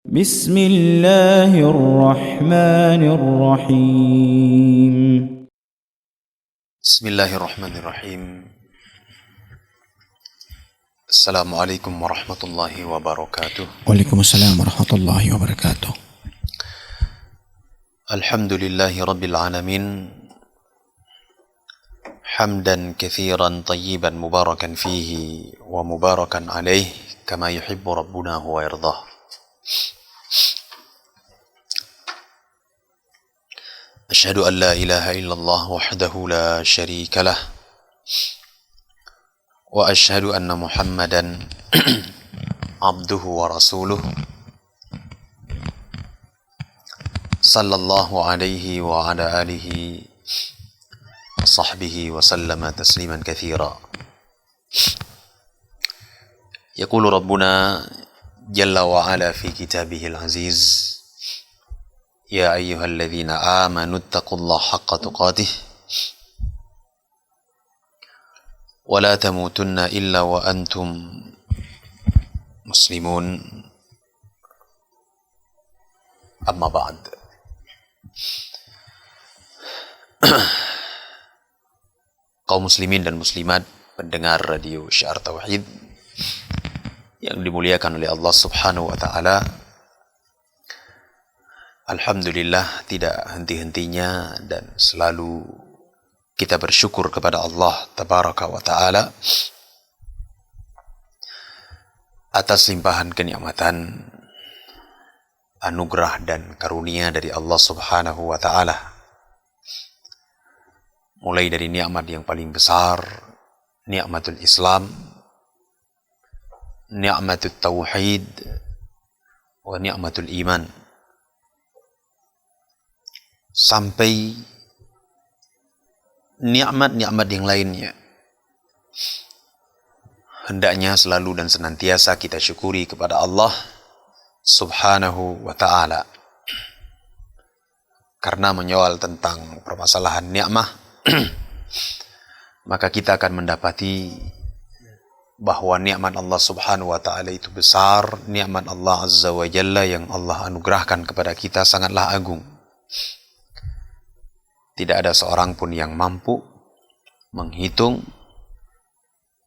بسم الله الرحمن الرحيم. بسم الله الرحمن الرحيم. السلام عليكم ورحمة الله وبركاته. Waalaikumsalam warahmatullahi wabarakatuh. الحمد لله رب العالمين حمدا كثيرا طيبا مباركا فيه ومباركا عليه كما يحب ربنا ويرضاه. أشهد أن لا إله إلا الله وحده لا شريك له وأشهد أن محمدا عبده ورسوله صلى الله عليه وعلى آله وصحبه وسلم تسليما كثيرا. يقول ربنا جل وعلا في كتابه العزيز: يا أيها الذين آمنوا اتقوا الله حق تقاته ولا تموتن إلا وأنتم مسلمون. أما بعد. Kaum muslimin dan muslimat pendengar radio Syiar Tauhid yang dimuliakan oleh Allah Subhanahu wa taala. Alhamdulillah, tidak henti-hentinya dan selalu kita bersyukur kepada Allah Tabaraka wa taala atas limpahan kenikmatan, anugerah dan karunia dari Allah Subhanahu wa taala. Mulai dari nikmat yang paling besar, nikmatul Islam, nikmatul tauhid, wa nikmatul iman, sampai nikmat-nikmat yang lainnya. Hendaknya selalu dan senantiasa kita syukuri kepada Allah Subhanahu wa ta'ala. Karena menyoal tentang permasalahan nikmat, maka kita akan mendapati bahwa nikmat Allah Subhanahu wa ta'ala itu besar. Nikmat Allah Azza wa Jalla yang Allah anugerahkan kepada kita sangatlah agung. Tidak ada seorang pun yang mampu menghitung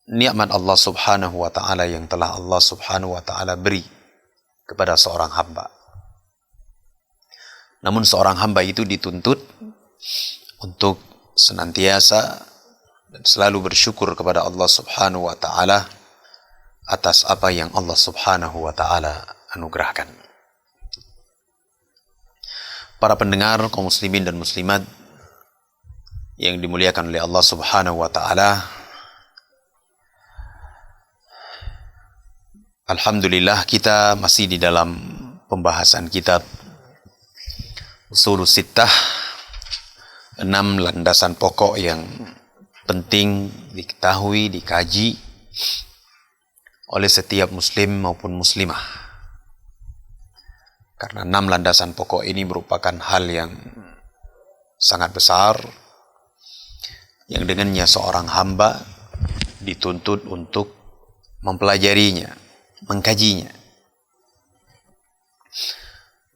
nikmat Allah Subhanahu wa ta'ala yang telah Allah Subhanahu wa ta'ala beri kepada seorang hamba. Namun seorang hamba itu dituntut untuk senantiasa dan selalu bersyukur kepada Allah Subhanahu wa ta'ala atas apa yang Allah Subhanahu wa ta'ala anugerahkan. Para pendengar kaum muslimin dan muslimat yang dimuliakan oleh Allah Subhanahu wa ta'ala, alhamdulillah kita masih di dalam pembahasan kitab Ushulus Sittah, 6 landasan pokok yang penting diketahui, dikaji oleh setiap muslim maupun muslimah. Karena 6 landasan pokok ini merupakan hal yang sangat besar, yang dengannya seorang hamba dituntut untuk mempelajarinya, mengkajinya.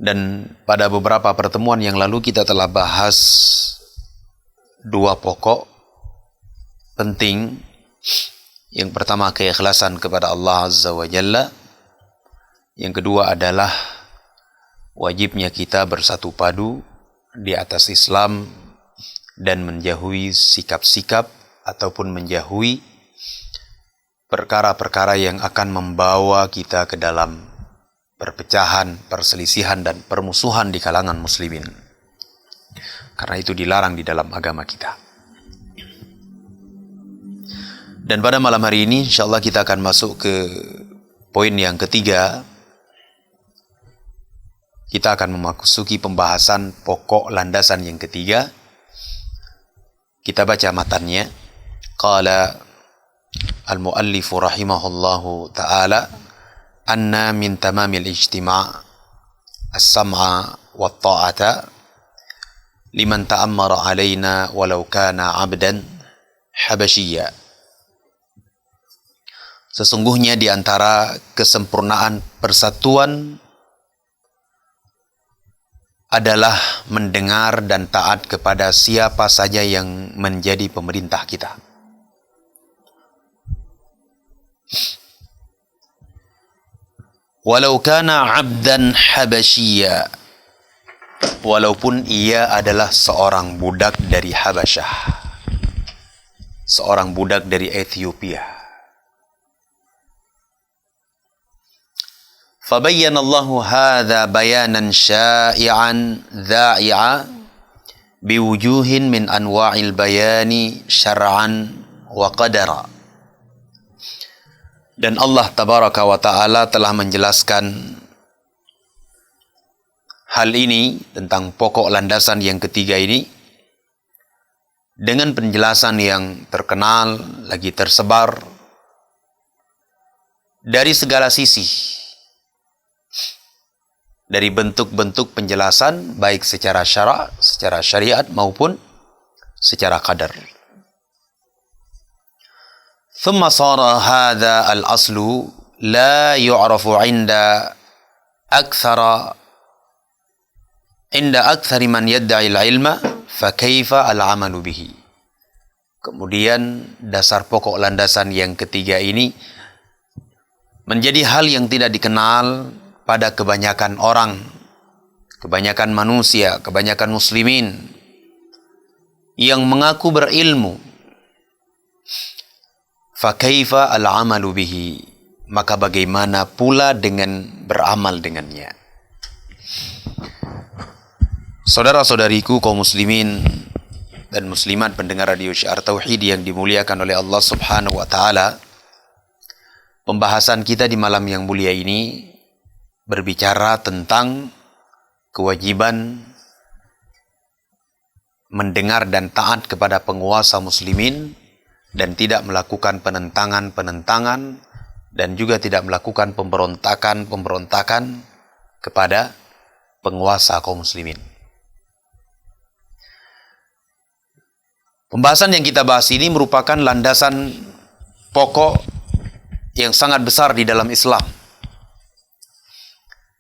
Dan pada beberapa pertemuan yang lalu kita telah bahas 2 pokok penting. Yang pertama, keikhlasan kepada Allah Azza wa Jalla. Yang kedua adalah wajibnya kita bersatu padu di atas Islam dan menjauhi sikap-sikap ataupun menjauhi perkara-perkara yang akan membawa kita ke dalam perpecahan, perselisihan dan permusuhan di kalangan muslimin. Karena itu dilarang di dalam agama kita. Dan pada malam hari ini insyaallah kita akan masuk ke poin yang ketiga. Kita akan memasuki pembahasan pokok landasan yang ketiga. Kita baca matannya. Qala al-muallif rahimahullahu ta'ala: anna min tamamil ijtima' as-sam'a wa ta'ata liman ta'ammara alaina walau kana 'abdan habasyiya. Sesungguhnya di antara kesempurnaan persatuan adalah mendengar dan taat kepada siapa saja yang menjadi pemerintah kita. Walau kana 'abdan habasyiya, walaupun ia adalah seorang budak dari Habasyah, seorang budak dari Ethiopia. فبين الله هذا بيانا شائعا ذائعا بوجوه من أنواع البيان شرعا وقدرا. Dan Allah Tabaraka wa Ta'ala telah menjelaskan hal ini tentang pokok landasan yang ketiga ini dengan penjelasan yang terkenal lagi tersebar dari segala sisi, dari bentuk-bentuk penjelasan baik secara syara, secara syariat maupun secara qadar. ثم صار هذا الأصل لا يعرف عند أكثر من يدعي العلم فكيف العمل به. Kemudian dasar pokok landasan yang ketiga ini menjadi hal yang tidak dikenal pada kebanyakan orang, kebanyakan manusia, kebanyakan muslimin yang mengaku berilmu. Fakaifa al-amalu bihi, maka bagaimana pula dengan beramal dengannya. Saudara-saudariku kaum muslimin dan muslimat pendengar radio Syiar Tauhid yang dimuliakan oleh Allah Subhanahu wa Ta'ala, pembahasan kita di malam yang mulia ini berbicara tentang kewajiban mendengar dan taat kepada penguasa muslimin dan tidak melakukan penentangan dan juga tidak melakukan pemberontakan kepada penguasa kaum muslimin. Pembahasan yang kita bahas ini merupakan landasan pokok yang sangat besar di dalam Islam,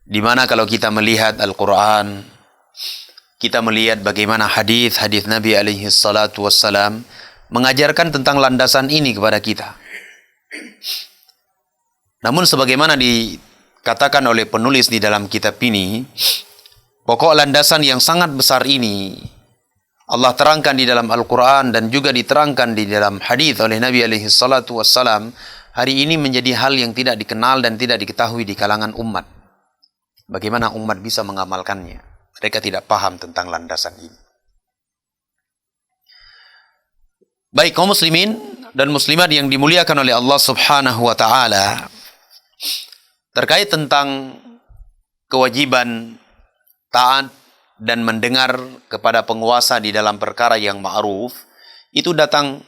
di mana kalau kita melihat Al-Quran, kita melihat bagaimana hadis-hadis Nabi alaihi salatu wassalam mengajarkan tentang landasan ini kepada kita. Namun sebagaimana dikatakan oleh penulis di dalam kitab ini, pokok landasan yang sangat besar ini Allah terangkan di dalam Al-Quran dan juga diterangkan di dalam hadis oleh Nabi alaihi salatu wassalam, hari ini menjadi hal yang tidak dikenal dan tidak diketahui di kalangan umat. Bagaimana umat bisa mengamalkannya? Mereka tidak paham tentang landasan ini. Baik kaum muslimin dan muslimat yang dimuliakan oleh Allah Subhanahu wa Ta'ala, terkait tentang kewajiban taat dan mendengar kepada penguasa di dalam perkara yang ma'ruf, itu datang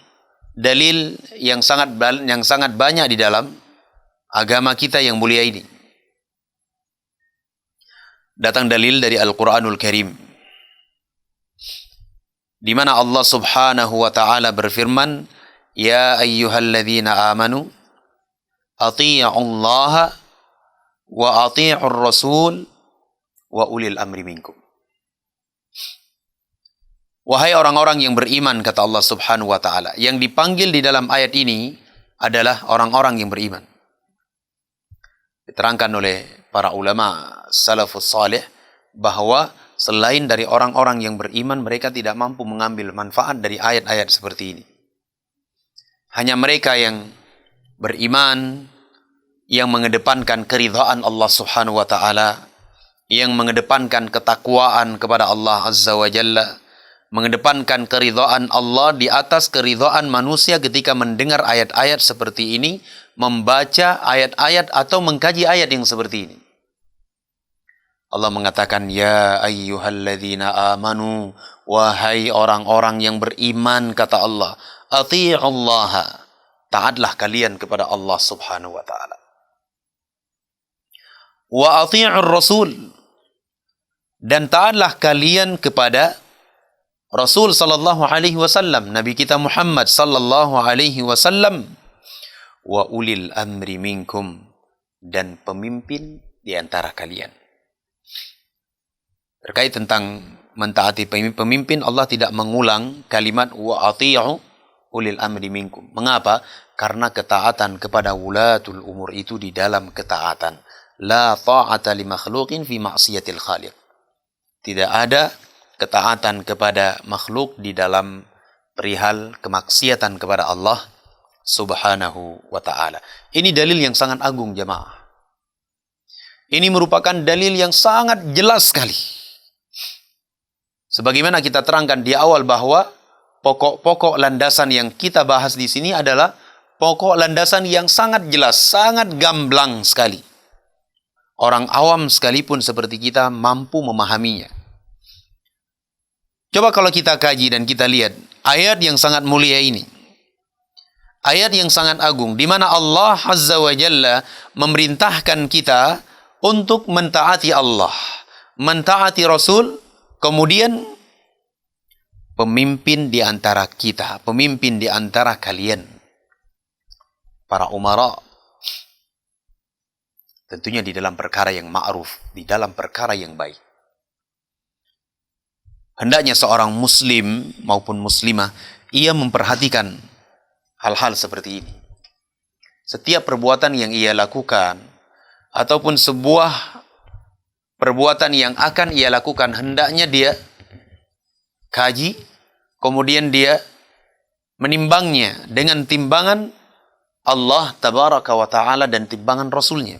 dalil yang sangat banyak di dalam agama kita yang mulia ini. Datang dalil dari Al-Quranul Karim, di mana Allah Subhanahu wa Ta'ala berfirman, Ya ayyuhalladzina amanu ati'ullaha wa ati'ur rasul wa ulil amri minkum. Wahai orang-orang yang beriman, kata Allah Subhanahu wa Ta'ala, yang dipanggil di dalam ayat ini adalah orang-orang yang beriman. Diterangkan oleh para ulama salafus salih bahwa selain dari orang-orang yang beriman, mereka tidak mampu mengambil manfaat dari ayat-ayat seperti ini. Hanya mereka yang beriman, yang mengedepankan keridhaan Allah Subhanahu wa Ta'ala, yang mengedepankan ketakwaan kepada Allah Azza wa Jalla, mengedepankan keridhaan Allah di atas keridhaan manusia ketika mendengar ayat-ayat seperti ini, membaca ayat-ayat atau mengkaji ayat yang seperti ini. Allah mengatakan, Ya ayyuhalladzina amanu, wahai orang-orang yang beriman, kata Allah, ati'ullaha, taatlah kalian kepada Allah Subhanahu wa Ta'ala. Wa ati'ur rasul, dan taatlah kalian kepada Rasul sallallahu alaihi wasallam, Nabi kita Muhammad sallallahu alaihi wasallam. Wa ulil amri minkum, dan pemimpin di antara kalian. Terkait tentang mentaati pemimpin, Allah tidak mengulang kalimat wa ati'u ulil amri minkum. Mengapa? Karena ketaatan kepada wulatul umur itu di dalam ketaatan. La ta'ata li makhluqin fi ma'siyatil khaliq. Tidak ada ketaatan kepada makhluk di dalam perihal kemaksiatan kepada Allah Subhanahu wa ta'ala. Ini dalil yang sangat agung, jemaah. Ini merupakan dalil yang sangat jelas sekali. Sebagaimana kita terangkan di awal bahwa pokok-pokok landasan yang kita bahas di sini adalah pokok landasan yang sangat jelas, sangat gamblang sekali. Orang awam sekalipun seperti kita mampu memahaminya. Coba kalau kita kaji dan kita lihat ayat yang sangat mulia ini. Ayat yang sangat agung di mana Allah Azza wa Jalla memerintahkan kita untuk mentaati Allah, mentaati Rasul, kemudian pemimpin di antara kita, pemimpin di antara kalian, para umara, tentunya di dalam perkara yang ma'ruf, di dalam perkara yang baik. Hendaknya seorang muslim maupun muslimah, ia memperhatikan hal-hal seperti ini. Setiap perbuatan yang ia lakukan, ataupun sebuah perbuatan yang akan ia lakukan, hendaknya dia kaji, kemudian dia menimbangnya dengan timbangan Allah Tabaraka wa Ta'ala dan timbangan Rasulnya.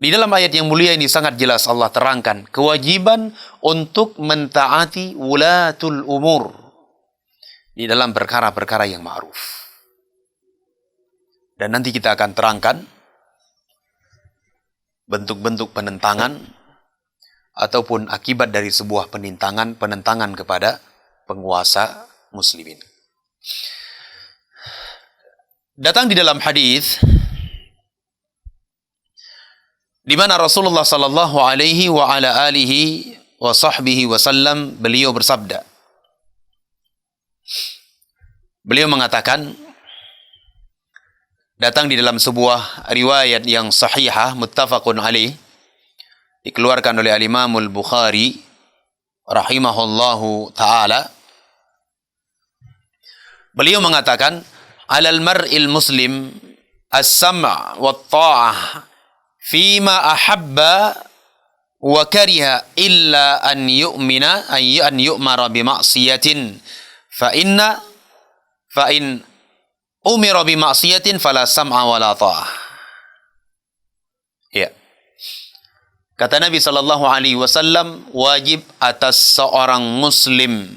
Di dalam ayat yang mulia ini sangat jelas Allah terangkan kewajiban untuk mentaati wulatul umur di dalam perkara-perkara yang ma'ruf. Dan nanti kita akan terangkan bentuk-bentuk penentangan ataupun akibat dari sebuah penentangan kepada penguasa muslimin. Datang di dalam hadis di mana Rasulullah sallallahu alaihi wa ala alihi wa sahbihi wasallam beliau bersabda. Beliau mengatakan, datang di dalam sebuah riwayat yang sahihah muttafaqun alaih, dikeluarkan oleh Al-Imam Al-Bukhari rahimahullahu taala. Beliau mengatakan, alal mar'il muslim as-sam' wa ta'ah fima ahabba wa kariha illa an yu'mina an yu'mara bi ma'siyatin fa in umira bi ma'siyatin fala sam'a wala ta'ah. Ya. Kata Nabi sallallahu alaihi wasallam, wajib atas seorang muslim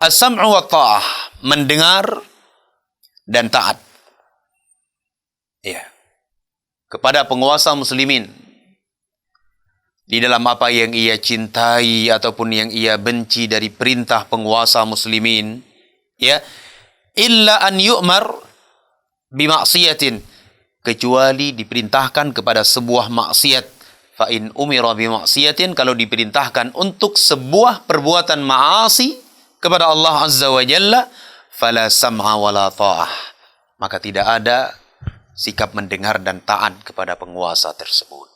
as-sam'u wa ta'ah, mendengar dan taat. Ya. Kepada penguasa muslimin di dalam apa yang ia cintai ataupun yang ia benci dari perintah penguasa muslimin, ya, illa an yu'mar bimaksiatin, kecuali diperintahkan kepada sebuah maksiat. Fa in umira bimaksiatin, kalau diperintahkan untuk sebuah perbuatan maasi kepada Allah Azza wa Jalla, fala sam'a wala ta'ah, maka tidak ada sikap mendengar dan taat kepada penguasa tersebut.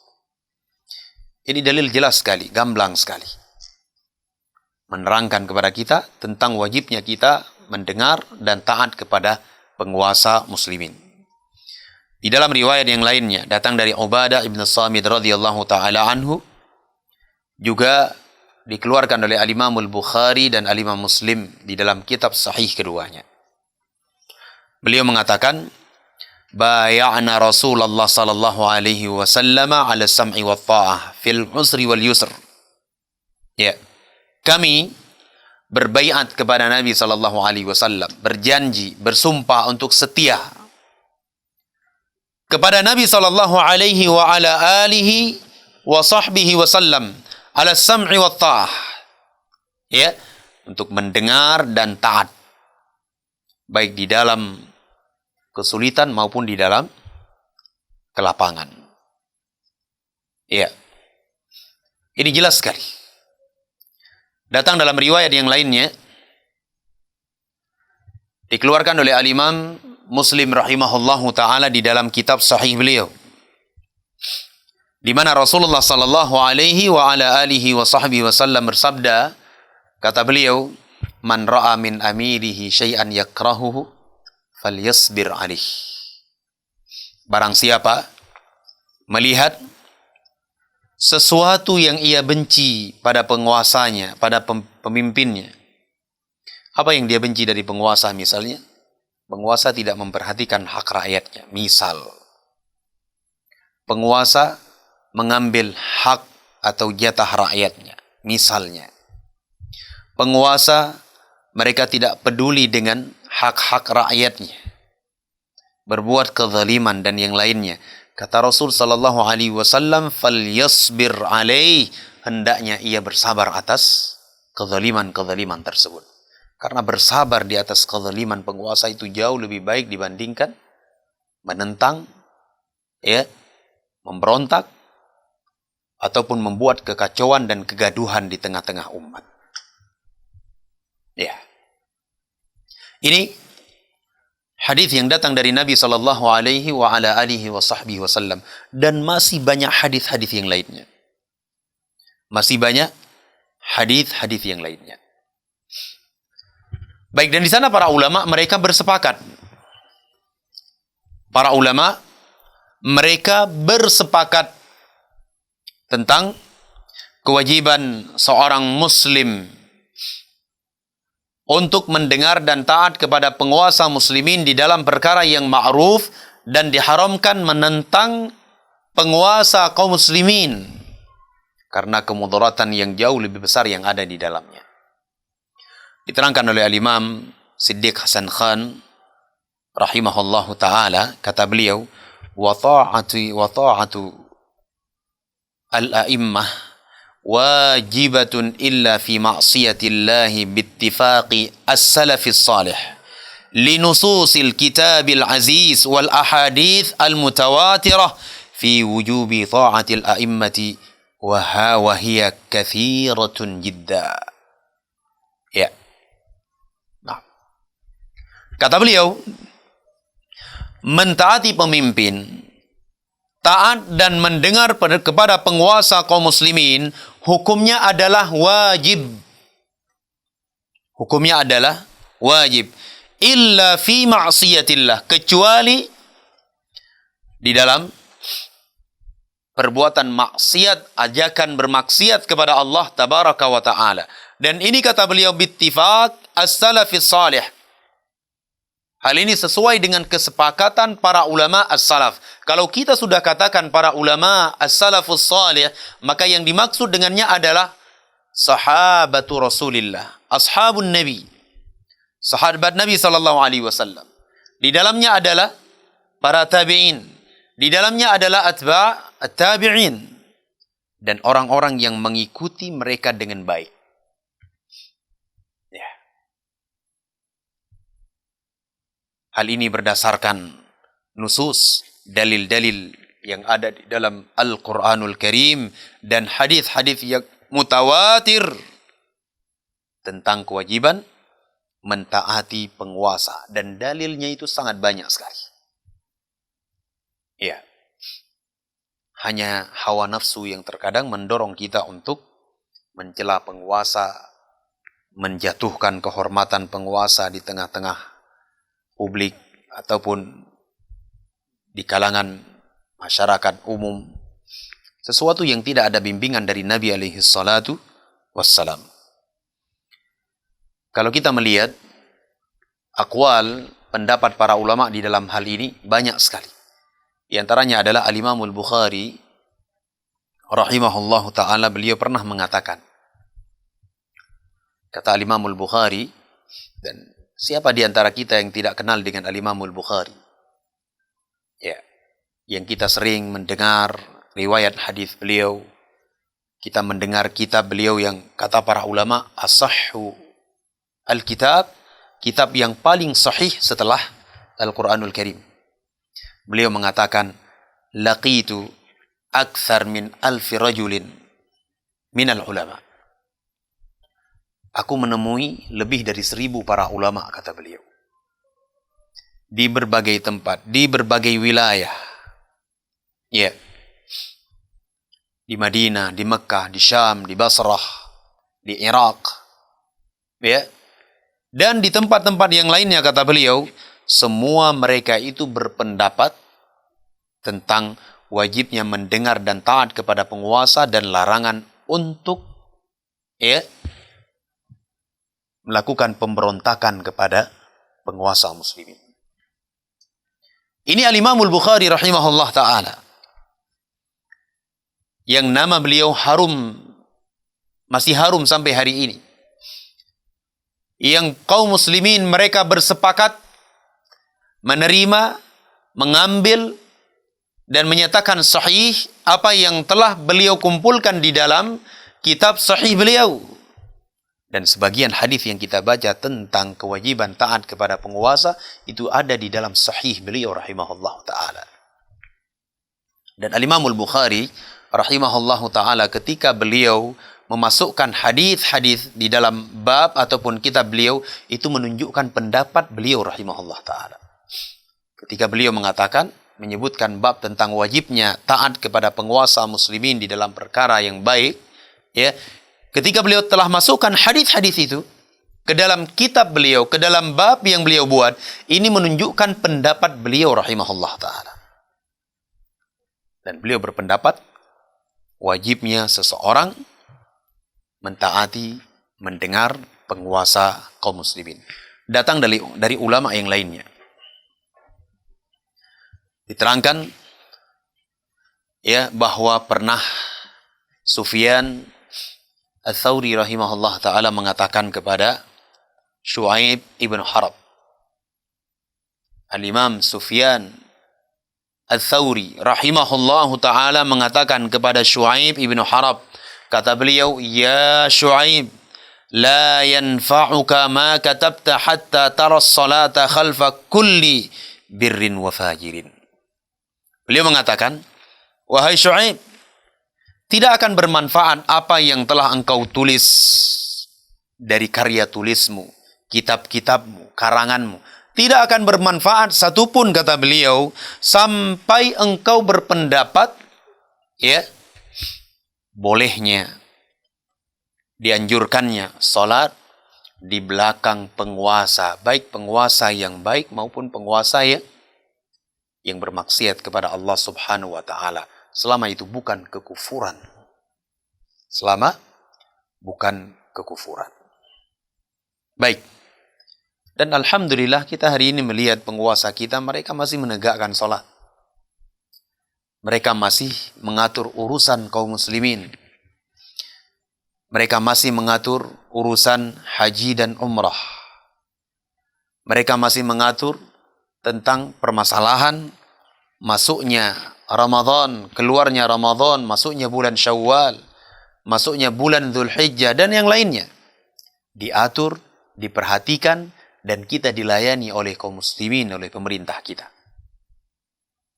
Ini dalil jelas sekali, gamblang sekali, menerangkan kepada kita tentang wajibnya kita mendengar dan taat kepada penguasa muslimin. Di dalam riwayat yang lainnya datang dari Ubadah ibn Samit radhiyallahu taala anhu, juga dikeluarkan oleh Al-Imam Al-Bukhari dan Al-Imam Muslim di dalam kitab sahih keduanya. Beliau mengatakan, bay'ana Rasulullah sallallahu alaihi wasallam ala sam'i wa ta'ah fil usri wal yusr. Ya. Kami berbaiat kepada Nabi sallallahu alaihi wasallam, berjanji, bersumpah untuk setia kepada Nabi sallallahu alaihi wa ala alihi wa sahbihi wasallam ala sam'i wa ta'ah. Ya, untuk mendengar dan taat baik di dalam kesulitan maupun di dalam kelapangan. Ya. Ini jelas sekali. Datang dalam riwayat yang lainnya, dikeluarkan oleh Al-Imam Muslim rahimahullahu ta'ala di dalam kitab sahih beliau. di mana Rasulullah sallallahu alaihi wa ala alihi wa sahbihi wasallam bersabda, kata beliau, "Man ra'a min amirihi syai'an yakrahuhu falyasbir alaih." Barang siapa melihat sesuatu yang ia benci pada penguasanya, pada pemimpinnya. Apa yang dia benci dari penguasa misalnya? Penguasa tidak memperhatikan hak rakyatnya. Misal, penguasa mengambil hak atau jatah rakyatnya. Misalnya, penguasa mereka tidak peduli dengan hak-hak rakyatnya, berbuat kezaliman dan yang lainnya. Kata Rasul sallallahu alaihi wasallam, "Falyasbir alaih." Hendaknya ia bersabar atas kezaliman-kezaliman tersebut. Karena bersabar di atas kezaliman penguasa itu jauh lebih baik dibandingkan menentang, memberontak, ataupun membuat kekacauan dan kegaduhan di tengah-tengah umat. Ya. Ini hadis yang datang dari Nabi sallallahu alaihi wa ala alihi wa sahbihi wasallam, dan masih banyak hadis-hadis yang lainnya. Masih banyak hadis-hadis yang lainnya. Baik, dan di sana para ulama mereka bersepakat. Para ulama mereka bersepakat tentang kewajiban seorang muslim untuk mendengar dan taat kepada penguasa muslimin di dalam perkara yang ma'ruf, dan diharamkan menentang penguasa kaum muslimin karena kemudaratan yang jauh lebih besar yang ada di dalamnya. Diterangkan oleh Al-Imam Siddiq Hasan Khan rahimahullahu ta'ala, kata beliau, wa ta'atu al-a'immah wajibatun illa fi ma'siyatillahi bittifaqi as-salafis salih linususil kitabil aziz wal ahadith al-mutawatirah fi wujubi ta'atil a'immati wa hiya kathiratun jidda. Ya. Nah. Kata beliau, mentaati pemimpin, taat dan mendengar kepada penguasa kaum muslimin, hukumnya adalah wajib. Hukumnya adalah wajib. Illa fi ma'siyatillah, kecuali di dalam perbuatan maksiat, ajakan bermaksiat kepada Allah tabaraka wa ta'ala. Dan ini kata beliau bittifaq as-salafis salih. Hal ini sesuai dengan kesepakatan para ulama as-salaf. Kalau kita sudah katakan para ulama as-salafus salih, maka yang dimaksud dengannya adalah sahabatu Rasulillah, ashabun Nabi, sahabat Nabi sallallahu alaihi wasallam. Di dalamnya adalah para tabi'in, di dalamnya adalah atba' at-tabi'in, dan orang-orang yang mengikuti mereka dengan baik. Hal ini berdasarkan nusus, dalil-dalil yang ada di dalam Al-Quranul Karim dan hadis-hadis yang mutawatir tentang kewajiban mentaati penguasa, dan dalilnya itu sangat banyak sekali. Ya. Hanya hawa nafsu yang terkadang mendorong kita untuk mencela penguasa, menjatuhkan kehormatan penguasa di tengah-tengah publik ataupun di kalangan masyarakat umum, sesuatu yang tidak ada bimbingan dari Nabi alaihi salatu wassalam. Kalau kita melihat aqwal, pendapat para ulama di dalam hal ini banyak sekali. Di antaranya adalah Al-Imamul Bukhari rahimahullahu ta'ala, beliau pernah mengatakan, kata Al-Imamul Bukhari, dan siapa di antara kita yang tidak kenal dengan Al-Imamul Bukhari? Ya, yang kita sering mendengar riwayat hadis beliau, kita mendengar kitab beliau yang kata para ulama as-sahhu al-kitab, kitab yang paling sahih setelah Al-Quranul Karim. Beliau mengatakan, laqitu akthar min alfi rajulin minal ulama. Aku menemui lebih dari 1000 para ulama, kata beliau, di berbagai tempat, di berbagai wilayah. Ya. di Madinah, di Mekah, di Syam, di Basrah, di Irak, ya, dan di tempat-tempat yang lainnya, kata beliau, semua mereka itu berpendapat tentang wajibnya mendengar dan taat kepada penguasa dan larangan untuk, ya, melakukan pemberontakan kepada penguasa muslimin. Ini Al-Imamul Bukhari rahimahullah ta'ala, yang nama beliau harum, masih harum sampai hari ini. Yang kaum muslimin mereka bersepakat menerima, mengambil, dan menyatakan sahih apa yang telah beliau kumpulkan di dalam kitab sahih beliau. Dan sebagian hadis yang kita baca tentang kewajiban taat kepada penguasa itu ada di dalam sahih beliau rahimahullah ta'ala. Dan Al-Imamul Bukhari rahimahullah ta'ala ketika beliau memasukkan hadis-hadis di dalam bab ataupun kitab beliau, itu menunjukkan pendapat beliau rahimahullah ta'ala. Ketika beliau mengatakan, menyebutkan bab tentang wajibnya taat kepada penguasa muslimin di dalam perkara yang baik, ya, ketika beliau telah masukkan hadis-hadis itu ke dalam kitab beliau, ke dalam bab yang beliau buat, ini menunjukkan pendapat beliau rahimahullah ta'ala. Dan beliau berpendapat wajibnya seseorang mentaati, mendengar penguasa kaum muslimin. Datang dari ulama yang lainnya. Diterangkan, ya, bahwa pernah Sufyan Ats-Tsauri rahimahullah ta'ala mengatakan kepada Syu'aib ibn Harb. Al-Imam Sufyan Ats-Tsauri rahimahullah ta'ala mengatakan kepada Syu'aib ibn Harb, kata beliau, ya Syu'aib, la yanfa'uka ma katabta hatta tara as-salata khalfa kulli birrin wa fajirin. Beliau mengatakan, wahai Syu'aib, tidak akan bermanfaat apa yang telah engkau tulis dari karya tulismu, kitab-kitabmu, karanganmu. Tidak akan bermanfaat satupun, kata beliau, sampai engkau berpendapat, ya, bolehnya, dianjurkannya salat di belakang penguasa, baik penguasa yang baik maupun penguasa yang bermaksiat kepada Allah Subhanahu wa ta'ala, selama itu bukan kekufuran. Selama bukan kekufuran. Baik. Dan alhamdulillah kita hari ini melihat penguasa kita, mereka masih menegakkan salat. Mereka masih mengatur urusan kaum muslimin. Mereka masih mengatur urusan haji dan umrah. Mereka masih mengatur tentang permasalahan masuknya Ramadan, keluarnya Ramadan, masuknya bulan Syawal, masuknya bulan Dzulhijjah, dan yang lainnya. Diatur, diperhatikan, dan kita dilayani oleh kaum muslimin, oleh pemerintah kita.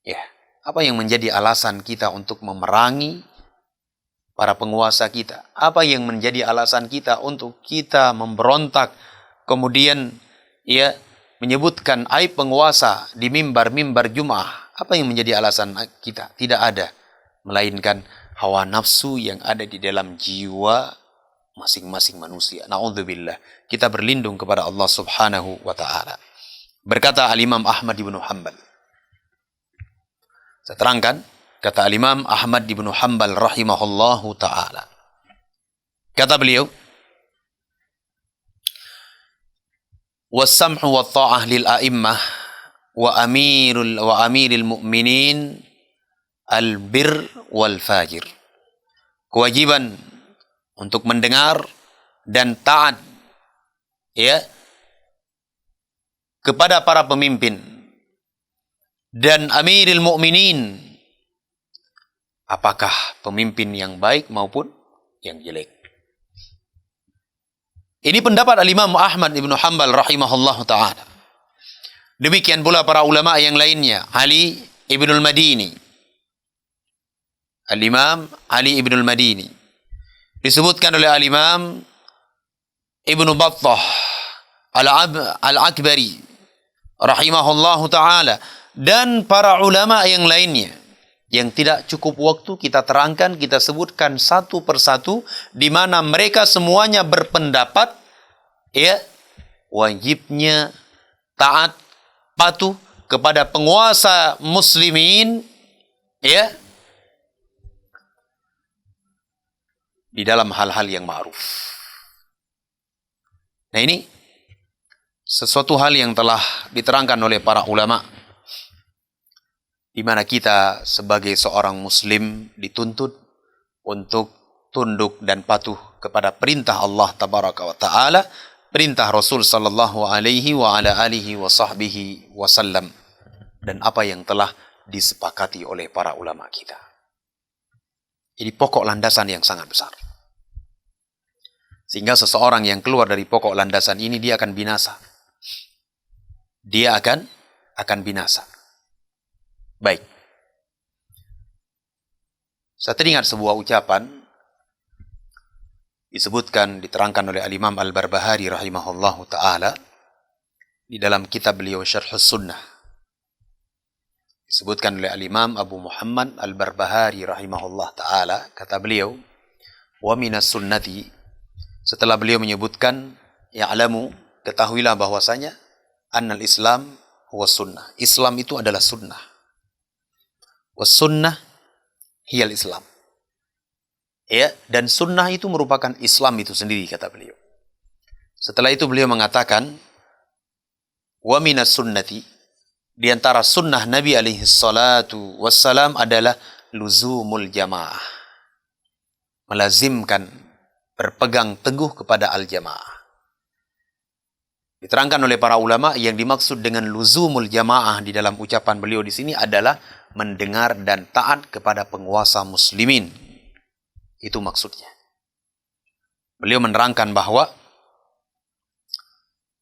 Ya, apa yang menjadi alasan kita untuk memerangi para penguasa kita? Apa yang menjadi alasan kita untuk kita memberontak, kemudian, ya, menyebutkan aib penguasa di mimbar-mimbar Jum'ah? Apa yang menjadi alasan kita? Tidak ada, melainkan hawa nafsu yang ada di dalam jiwa masing-masing manusia. Na'udzubillah. Kita berlindung kepada Allah Subhanahu wa ta'ala. Berkata Al-Imam Ahmad ibn Hanbal. Saya terangkan, kata Al-Imam Ahmad ibn Hanbal rahimahullahu ta'ala. Kata beliau, was-sam'u wa ta'ah lil a'immah wa amiril mu'minin al-bir wal fajir. Kewajiban untuk mendengar dan taat, ya, kepada para pemimpin dan amiril mu'minin, apakah pemimpin yang baik maupun yang jelek. Ini pendapat Al-Imam Ahmad ibn Hanbal rahimahullah ta'ala. Demikian pula para ulama yang lainnya. Ali ibn al-Madini, Al-Imam Ali ibn al-Madini, disebutkan oleh Al-Imam Ibn Battah Al-Akbari rahimahullahu ta'ala, dan para ulama yang lainnya yang tidak cukup waktu kita terangkan, kita sebutkan satu persatu, di mana mereka semuanya berpendapat, ya, wajibnya taat, patuh kepada penguasa muslimin, ya, di dalam hal-hal yang ma'ruf. Nah, ini sesuatu hal yang telah diterangkan oleh para ulama, di mana kita sebagai seorang muslim dituntut untuk tunduk dan patuh kepada perintah Allah tabaraka wa ta'ala, perintah Rasul sallallahu alaihi wa ala alihi wa sahbihi wasallam, dan apa yang telah disepakati oleh para ulama kita. Ini pokok landasan yang sangat besar. Sehingga seseorang yang keluar dari pokok landasan ini, dia akan binasa. Dia akan binasa. Baik. Saya teringat sebuah ucapan disebutkan, diterangkan oleh Al-Imam Al-Barbahari rahimahullahu ta'ala di dalam kitab beliau Syarhus Sunnah. Disebutkan oleh Al-Imam Abu Muhammad Al-Barbahari rahimahullah ta'ala, kata beliau, wa minas sunnati, setelah beliau menyebutkan, ya'lamu, ketahuilah bahwasanya, annal Islam huwa sunnah. Islam itu adalah sunnah. Was sunnah hiyal Islam. Ya, dan sunnah itu merupakan Islam itu sendiri, kata beliau. Setelah itu beliau mengatakan, wa minas sunnati, di antara sunnah Nabi alaihi salatu wassalam adalah luzumul jamaah. Melazimkan, berpegang teguh kepada al-jamaah. Diterangkan oleh para ulama, yang dimaksud dengan luzumul jamaah di dalam ucapan beliau di sini adalah mendengar dan taat kepada penguasa muslimin. Itu maksudnya. Beliau menerangkan bahwa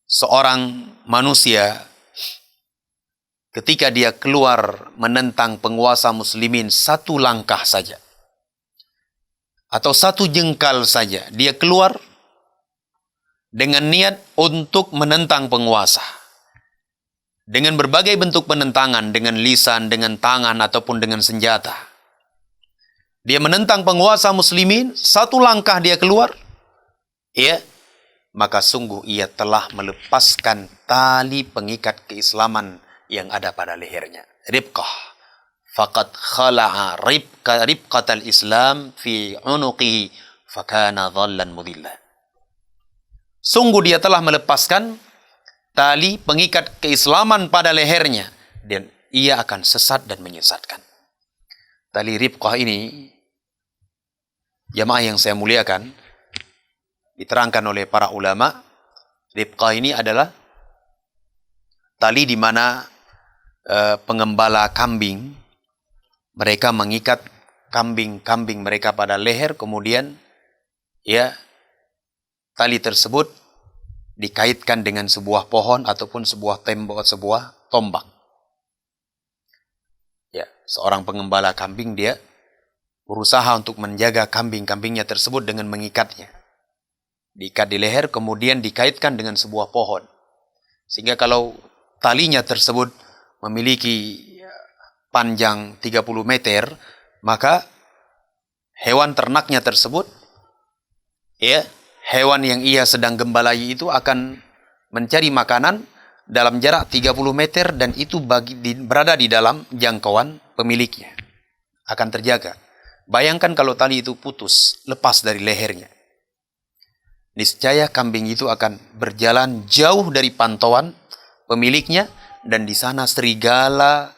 seorang manusia ketika dia keluar menentang penguasa muslimin satu langkah saja, atau satu jengkal saja, dia keluar dengan niat untuk menentang penguasa, dengan berbagai bentuk penentangan, dengan lisan, dengan tangan, ataupun dengan senjata. Dia menentang penguasa muslimin, satu langkah dia keluar, ya, maka sungguh ia telah melepaskan tali pengikat keislaman yang ada pada lehernya. Ribqah. Faqad khala'a ribqatal Islam fi unuqihi fakana dhallan mudillan. Sungguh dia telah melepaskan tali pengikat keislaman pada lehernya, dan ia akan sesat dan menyesatkan. Tali ribqah ini, jamaah yang saya muliakan, diterangkan oleh para ulama, ribqah ini adalah tali di mana pengembala kambing, mereka mengikat kambing-kambing mereka pada leher, kemudian ya, tali tersebut dikaitkan dengan sebuah pohon ataupun sebuah tembok, sebuah tombak. Ya, seorang pengembala kambing, dia berusaha untuk menjaga kambing-kambingnya tersebut dengan mengikatnya. Diikat di leher, kemudian dikaitkan dengan sebuah pohon. Sehingga kalau talinya tersebut memiliki panjang 30 meter, maka hewan ternaknya tersebut, ya, hewan yang ia sedang gembalai itu akan mencari makanan dalam jarak 30 meter, dan itu berada di dalam jangkauan pemiliknya. Akan terjaga. Bayangkan kalau tali itu putus, lepas dari lehernya. Niscaya kambing itu akan berjalan jauh dari pantauan pemiliknya, dan di sana serigala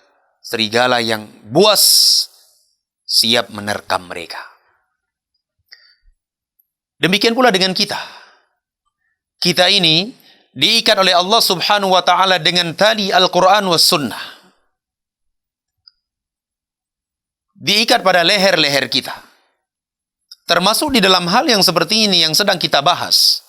yang buas siap menerkam mereka. Demikian pula dengan kita. Kita ini diikat oleh Allah Subhanahu wa ta'ala dengan tali Al-Quran was Sunnah. Diikat pada leher-leher kita. Termasuk di dalam hal yang seperti ini yang sedang kita bahas.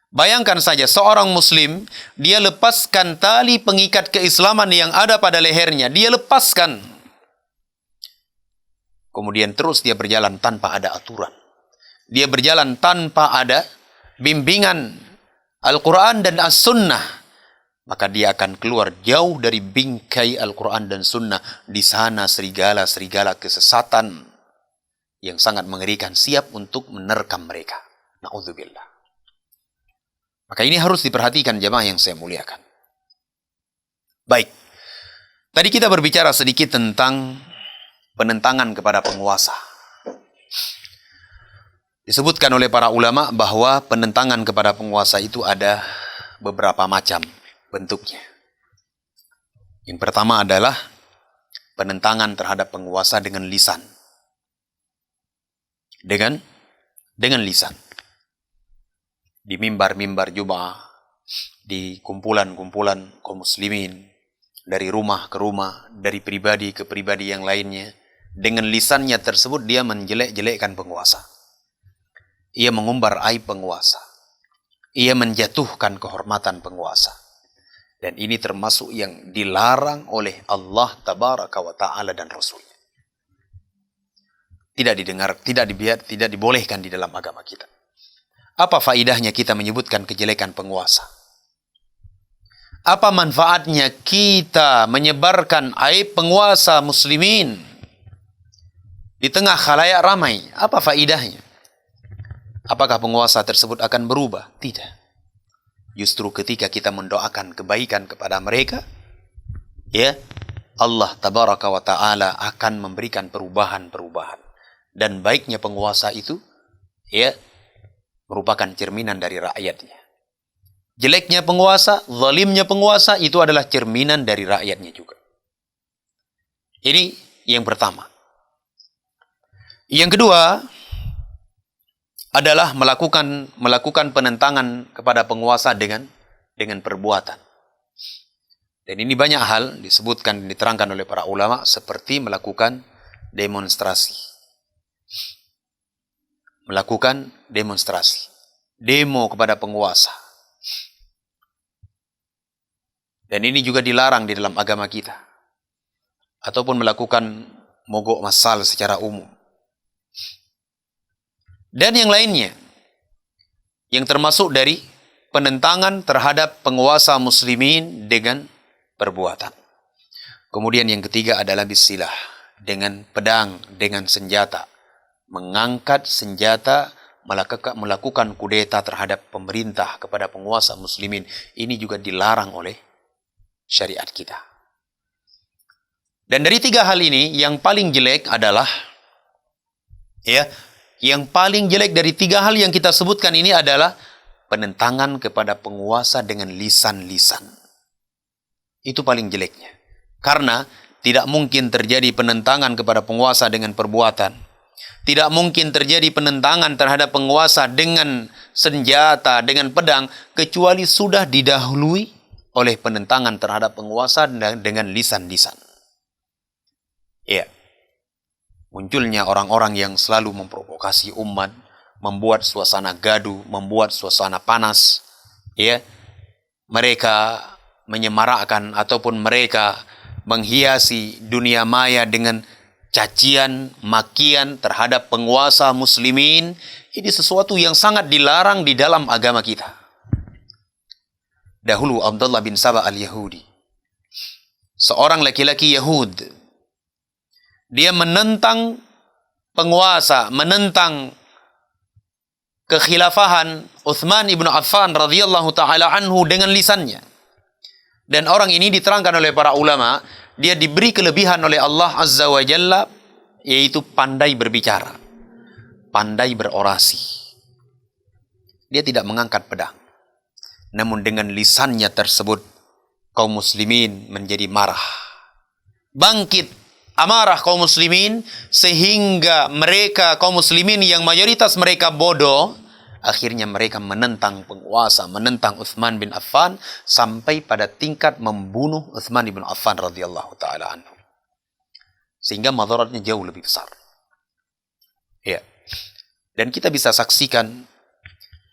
Bayangkan saja seorang muslim, dia lepaskan tali pengikat keislaman yang ada pada lehernya. Dia lepaskan. Kemudian terus dia berjalan tanpa ada aturan. Dia berjalan tanpa ada bimbingan Al-Quran dan As-Sunnah. maka dia akan keluar jauh dari bingkai Al-Quran dan Sunnah. Di sana serigala-serigala kesesatan yang sangat mengerikan siap untuk menerkam mereka. Na'udzubillah. Maka ini harus diperhatikan jemaah yang saya muliakan. Baik, tadi kita berbicara sedikit tentang penentangan kepada penguasa. Disebutkan oleh para ulama bahwa penentangan kepada penguasa itu ada beberapa macam bentuknya. Yang pertama adalah penentangan terhadap penguasa dengan lisan. Dengan lisan. Di mimbar-mimbar Jumat, di kumpulan-kumpulan kaum muslimin, dari rumah ke rumah, dari pribadi ke pribadi yang lainnya, dengan lisannya tersebut dia menjelek-jelekkan penguasa. Ia mengumbar aib penguasa. Ia menjatuhkan kehormatan penguasa. Dan ini termasuk yang dilarang oleh Allah Tabaraka wa Ta'ala dan Rasulnya. Tidak didengar, tidak dibolehkan di dalam agama kita. Apa faidahnya kita menyebutkan kejelekan penguasa? Apa manfaatnya kita menyebarkan aib penguasa muslimin di tengah khalayak ramai? Apa faidahnya? Apakah penguasa tersebut akan berubah? Tidak. Justru ketika kita mendoakan kebaikan kepada mereka, ya, Allah Tabaraka wa Ta'ala akan memberikan perubahan-perubahan. Dan baiknya penguasa itu, ya, merupakan cerminan dari rakyatnya. Jeleknya penguasa, zalimnya penguasa, itu adalah cerminan dari rakyatnya juga. Ini yang pertama. Yang kedua adalah melakukan penentangan kepada penguasa dengan perbuatan. Dan ini banyak hal disebutkan dan diterangkan oleh para ulama, seperti melakukan demonstrasi. Melakukan demonstrasi. Demo kepada penguasa. Dan ini juga dilarang di dalam agama kita. Ataupun melakukan mogok massal secara umum. Dan yang lainnya, yang termasuk dari penentangan terhadap penguasa muslimin dengan perbuatan. Kemudian yang ketiga adalah bisilah, dengan pedang, dengan senjata. Mengangkat senjata, melakukan kudeta terhadap pemerintah kepada penguasa muslimin. Ini juga dilarang oleh syariat kita. Dan dari tiga hal ini, yang paling jelek adalah, ya, yang paling jelek dari tiga hal yang kita sebutkan ini adalah penentangan kepada penguasa dengan lisan-lisan. Itu paling jeleknya. Karena tidak mungkin terjadi penentangan kepada penguasa dengan perbuatan. Tidak mungkin terjadi penentangan terhadap penguasa dengan senjata, dengan pedang, kecuali sudah didahului oleh penentangan terhadap penguasa dengan lisan-lisan. Ya. Munculnya orang-orang yang selalu memprovokasi umat, membuat suasana gaduh, membuat suasana panas. Ya. Mereka menyemarakkan ataupun mereka menghiasi dunia maya dengan cacian, makian terhadap penguasa muslimin. Ini sesuatu yang sangat dilarang di dalam agama kita. Dahulu Abdullah bin Saba al-Yahudi, seorang laki-laki Yahud, dia menentang penguasa, menentang kekhilafahan Utsman ibn Affan radhiyallahu ta'ala anhu dengan lisannya. Dan orang ini diterangkan oleh para ulama, dia diberi kelebihan oleh Allah Azza wa Jalla, yaitu pandai berbicara, pandai berorasi. Dia tidak mengangkat pedang. Namun dengan lisannya tersebut, kaum muslimin menjadi marah. Bangkit amarah kaum muslimin, sehingga mereka, kaum muslimin yang mayoritas mereka bodoh, akhirnya mereka menentang penguasa, menentang Utsman bin Affan, sampai pada tingkat membunuh Utsman bin Affan radhiyallahu ta'ala anhu. Sehingga madaratnya jauh lebih besar. Ya. Dan kita bisa saksikan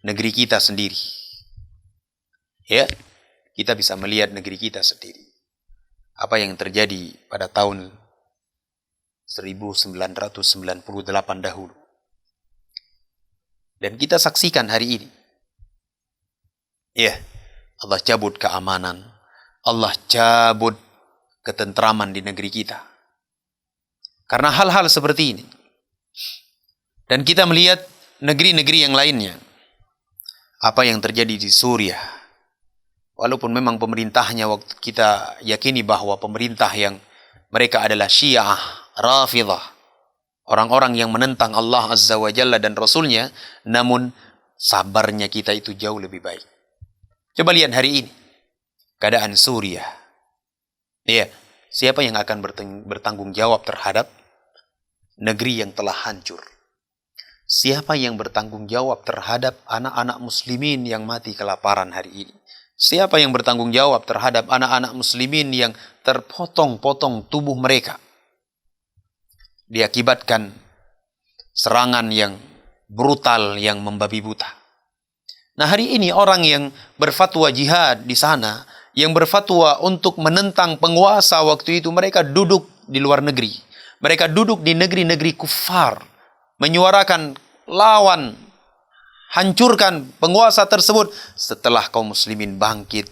negeri kita sendiri. Ya. Kita bisa melihat negeri kita sendiri. Apa yang terjadi pada tahun 1998 dahulu. Dan kita saksikan hari ini. Ya, Allah cabut keamanan, Allah cabut ketentraman di negeri kita. Karena hal-hal seperti ini. Dan kita melihat negeri-negeri yang lainnya. Apa yang terjadi di Suriah. Walaupun memang pemerintahnya waktu kita yakini bahwa pemerintah yang mereka adalah Syiah, Rafidah. Orang-orang yang menentang Allah Azza wa Jalla dan Rasulnya. Namun sabarnya kita itu jauh lebih baik. Coba lihat hari ini. Keadaan Suriah. Iya. Siapa yang akan bertanggung jawab terhadap negeri yang telah hancur? Siapa yang bertanggung jawab terhadap anak-anak muslimin yang mati kelaparan hari ini? Siapa yang bertanggung jawab terhadap anak-anak muslimin yang terpotong-potong tubuh mereka? Diakibatkan serangan yang brutal yang membabi buta. Nah, hari ini orang yang berfatwa jihad di sana, yang berfatwa untuk menentang penguasa waktu itu, mereka duduk di luar negeri. Mereka duduk di negeri-negeri kufar, menyuarakan lawan, hancurkan penguasa tersebut. Setelah kaum muslimin bangkit,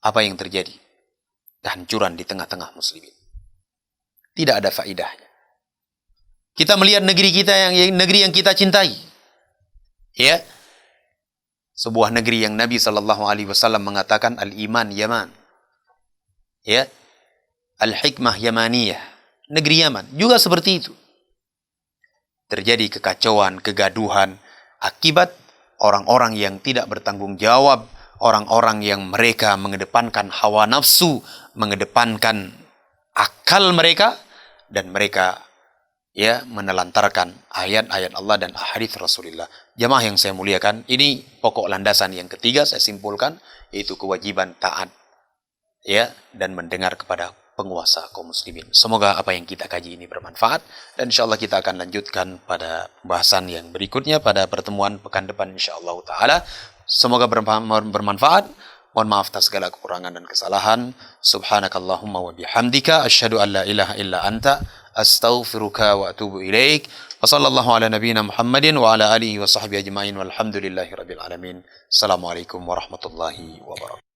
apa yang terjadi? Kehancuran di tengah-tengah muslimin. Tidak ada faedahnya. Kita melihat negeri kita negeri yang kita cintai. Ya. Sebuah negeri yang Nabi SAW mengatakan al-iman Yaman. Ya. Al-hikmah Yamaniyah. Negeri Yaman. Juga seperti itu. Terjadi kekacauan, kegaduhan. Akibat orang-orang yang tidak bertanggung jawab. Orang-orang yang mereka mengedepankan hawa nafsu. Mengedepankan akal mereka. Dan mereka menelantarkan ayat-ayat Allah dan hadits Rasulullah. Jamaah yang saya muliakan, ini pokok landasan yang ketiga saya simpulkan, yaitu kewajiban taat dan mendengar kepada penguasa kaum muslimin. Semoga apa yang kita kaji ini bermanfaat, dan insyaallah kita akan lanjutkan pada pembahasan yang berikutnya pada pertemuan pekan depan insyaallah taala. Semoga bermanfaat. Mohon maaf atas segala kekurangan dan kesalahan. Subhanakallahumma wa bihamdika asyhadu an la ilaha illa anta astaghfiruka wa atubu ilaik. Wa sallallahu ala nabiyyina Muhammadin wa ala alihi wa sahbihi ajma'in walhamdulillahi rabbil alamin. Assalamualaikum warahmatullahi wabarakatuh.